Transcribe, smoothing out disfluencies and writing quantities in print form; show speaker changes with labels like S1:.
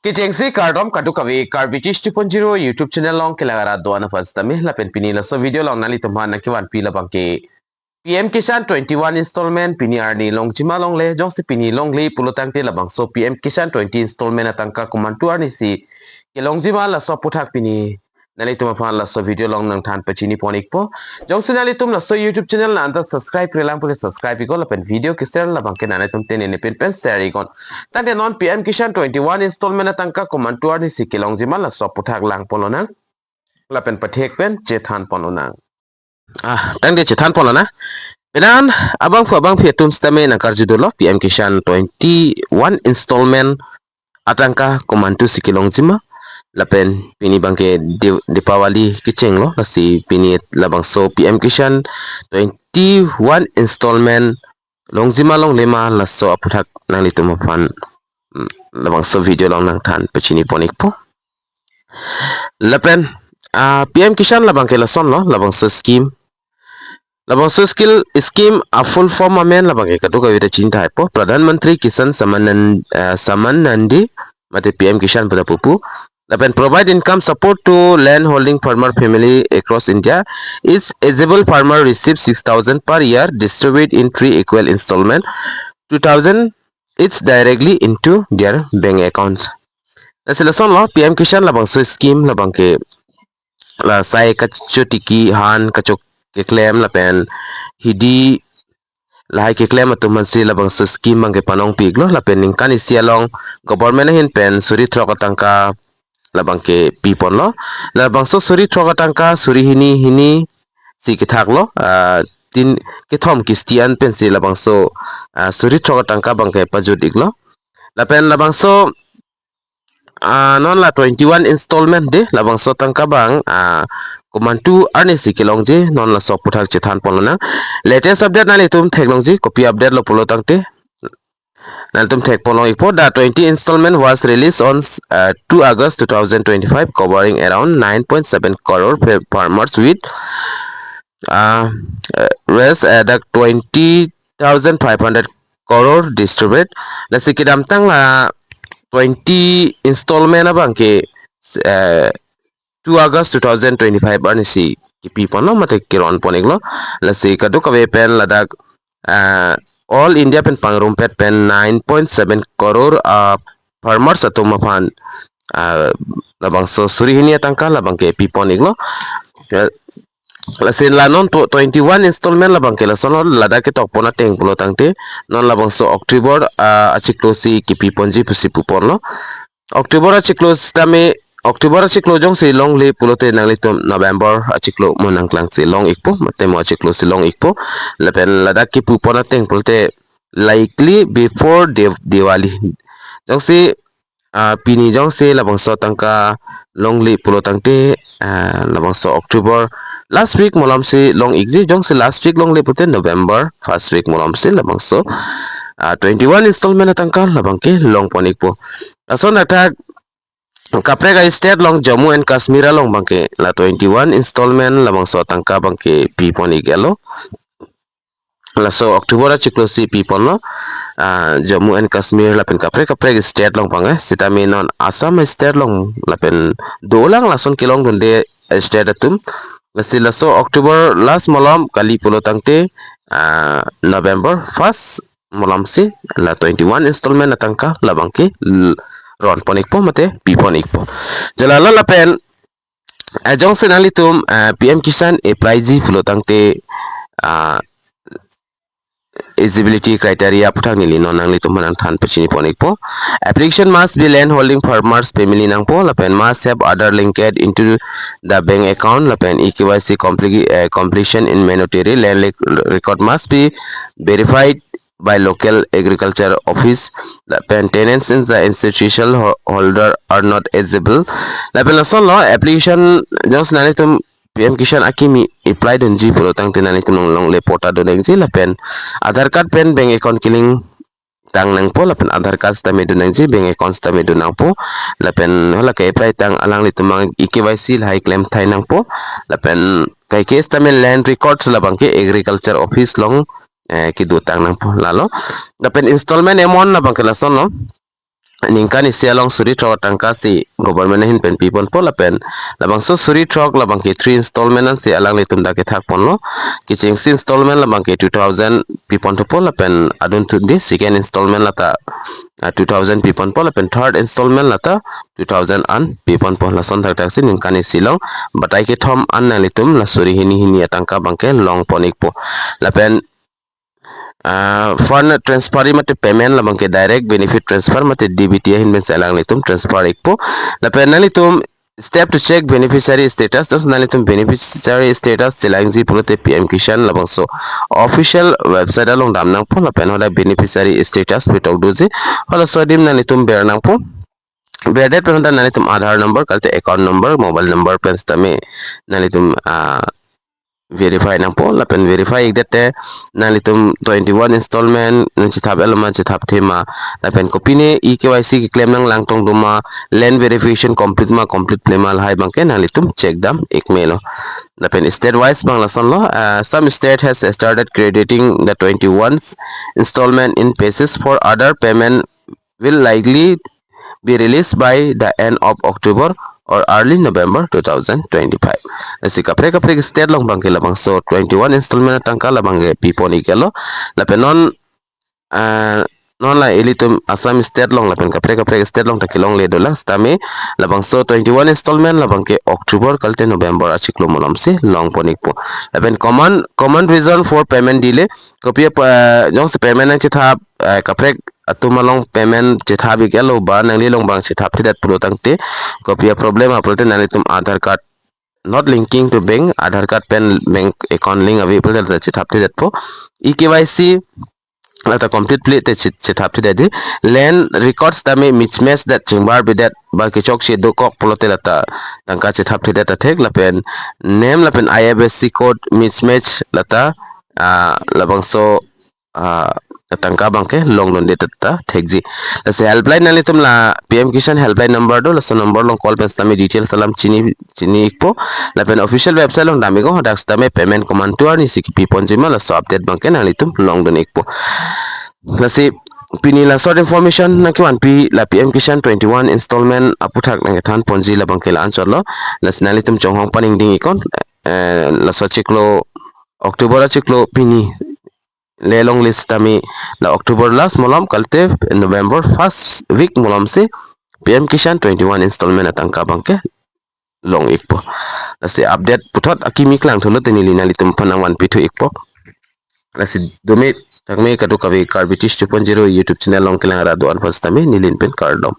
S1: Kitengsi kardom kadu kawe British 2.0 YouTube channel long kelagara doana first tami la pen pini la so video long nali tumhan na kiwan pila bangke PM Kisan 21 installment pini arni long chima long le jong si pini long le pulutang te labang so PM Kisan 20 installment na tangka kumantu arni si ke long jima la so puthak pini nali tumhan la so video long nang than pachini ponik po jong si nali tum la so YouTube channel na anta subscribe relang pule subscribe iko la pen video kiser la bangke nane tum te ne pen share ikon tante non PM Kisan 21 installment na tangka kumantu arni si ke long jima la so puthak lang polona la pen pathek pen jethan polona tang dia cetan pola na dan abang fiatun stame na karjudolo PM Kisan 21 installment atangka komantu sikilong jima lapen pini bangke dipawali kiceng lo nasi pini labang so PM Kisan 21 installment long jima long lema laso aputhak nang litu mafan labang so video long nang than pechini ponik po lapen PM Kisan labang ke lason lo labang so scheme labang so scheme a full form amen labang ke kadu kawita cinta po pradhanmantrikisan sammannidhi mate PM Kisan pada pupu lapen provide income support to land holding farmer family across India. Each eligible farmer receives 6,000 per year distributed in 3 equal installment, 2,000 each directly into their bank accounts. Nasilason lo PM Kisan labang so scheme labang ke la sai kachotiki han kachok ke claim lapen hidi lahai ke claim atuman si labang so scheme bang ke panong piglo lapen ningkan isialong government hin pen suri throk tangka labang ke pipon lo labang so suri throk tangka suri hini si ke thak lo tin ke thom kistian pen si labang so suri throk tangka bang ke pajudik lo lapen labang so non la 21 installment de labang so tangka bang kumantu arni sikilong je non la sok puthak chethan polona latest update nali tum theklong ji copy update lo polo tangte nal tum thek polong ipo the 20 installment was released on 2 August 2025 covering around 9.7 crore farmers with rest the 20,500 crore distributed la sikidam tang la 20 installment abang ke 2 August 2025 ani si kipi pono mate kiron poniglo la si kadu kawe pen ladak all India pen pangrumpet pen 9.7 crore farmers atum mafan labang so suri hini tangka labang ke piponiglo la sin la non 21 installment labang ke la sono ladak ke tok pona teng pulo tangte non labang so October achiklosi kipi ponji pusi puponlo October achiklos tame Oktober achiklo jong si long le pulote nang litom November achiklo mo nang klang si long ikpo mate mo achiklo si long ikpo lapen ladak ki pupona teng pulote likely before Diwali jong si pini jong si labang so tangka long le pulotang te labang so October last week molam si long ikji jong si last week long le pulote November first week molam si labang so 21 installment tangka labang ke long ponik po aso natak Kaprega state long Jammu and Kashmir long bangke la 21 installment labang so tangka bangke pipon igelo la so October chiklosi pipon lo Jammu and Kashmir lapen kaprega state long bangke sitami non Assam state long lapen dolang lason kilong donde state atum lasi la so October last malam kali pulo tangte November first malam si la 21 installment na tangka labangke ron ponik po mate piponik po jalala lapen ajong senalitum PM Kisan apply ji fulotang te eligibility criteria puthang nili non nang litum manang than pechini ponik po application must be land holding farmers family nang po lapen must have other linked into the bank account lapen EKYC completion in mandatory land record must be verified by local agriculture office. The tenants in the institutional holder are not eligible. Lapen lason lo application jong nanitum PM Kisan akimi apply don ji pulotang tinanitum long le porta don ji lapen Aadhaar card pen bank account killing tang nang po lapen Aadhaar card sta medun nang ji bank account sta medun nang po lapen hola ke apply tang alang litumang EKYC high claim thai nang po lapen kai case tamen land records labang ke agriculture office long kidutang nang po lalo dapen installment amount na bang kelason no ningkan isi along suri trok tangka si government hin pen pipon po lapen labang so suri trok labang ke 3 installment an si alang litum da ke thak pon lo kiching si installment labang ke 2000 pipon to po lapen adun tu di second installment lata 2000 pipon po lapen third installment lata 2000 an pipon po lason thak tak si ningkan isi long batai ke thom an na litum la suri hini tangka bangke long ponik po lapen fund transfer mate payment lamang ke direct benefit transfer mate DBT hin ben salang litum transfer ikpo la penali tum step to check beneficiary status dos nalitum beneficiary status silang ji pulote pmkisan labang so official website along damnang po la penola beneficiary status pitok doji hala sodim nalitum bernang po bedet penonda nalitum aadhar number kalte account number mobile number pens tame nalitum verify nang po lapen verify igdete nalitum 21 installment nang chithap eloma chithap thema lapen kopine EKYC ki claim nang langtong duma land verification complete plemal hai bangke nalitum check dam ikmelo lapen state wise bang lason lo some state has started crediting the 21st installment in phases for other payment will likely be released by the end of October or early November 2025. Asi kapre state long bangke labang so 21 installment tangka labang pipon ikelo lapen non la elitum Assam state long lapen kapre state long takilong le dola stame labang so 21 installment labang ke October kalte November achiklo molam se long ponik po lapen common reason for payment delay copy jong se payment ang chithap kapre atumalong payment chithap ikelo ba nangli long bang chithap thidat pulo tangte copy problem aprote nalitum Aadhaar card not linking to bank Aadhaar card pen bank account link available that chithap thidat po EKYC lata complete plate chithap thidat land records tame mismatch that chingbar bidat ba kichok che dokok pulote lata tangka chithap thidat thek lapen name lapen IFSC code mismatch lata labang so tangka bangke long non data thekji se helpline nalitum la PM Kisan helpline number do la number long call pen stami details salam chini ikpo la pen official website long dami go dak stami payment command to ani sikpi ponjima la so update bangke nalitum long don ikpo la si pini la short information na kiwan pi la PM Kisan 21 installment aputhak nang than ponji la bangke la answer lo la sinalitum chonghong paning ding ikon la so chiklo October chiklo pini lelong list tami la October last molam kalte November first week molam se PM Kisan 21 installment atangka bangke long ikpo lasi update puthot akimi klang tholo tenili nalitum panang 1p2 ikpo lasi domi takme kadu kavi karbitish 2.0 YouTube channel long kelang radu an first tami nilin pen kardom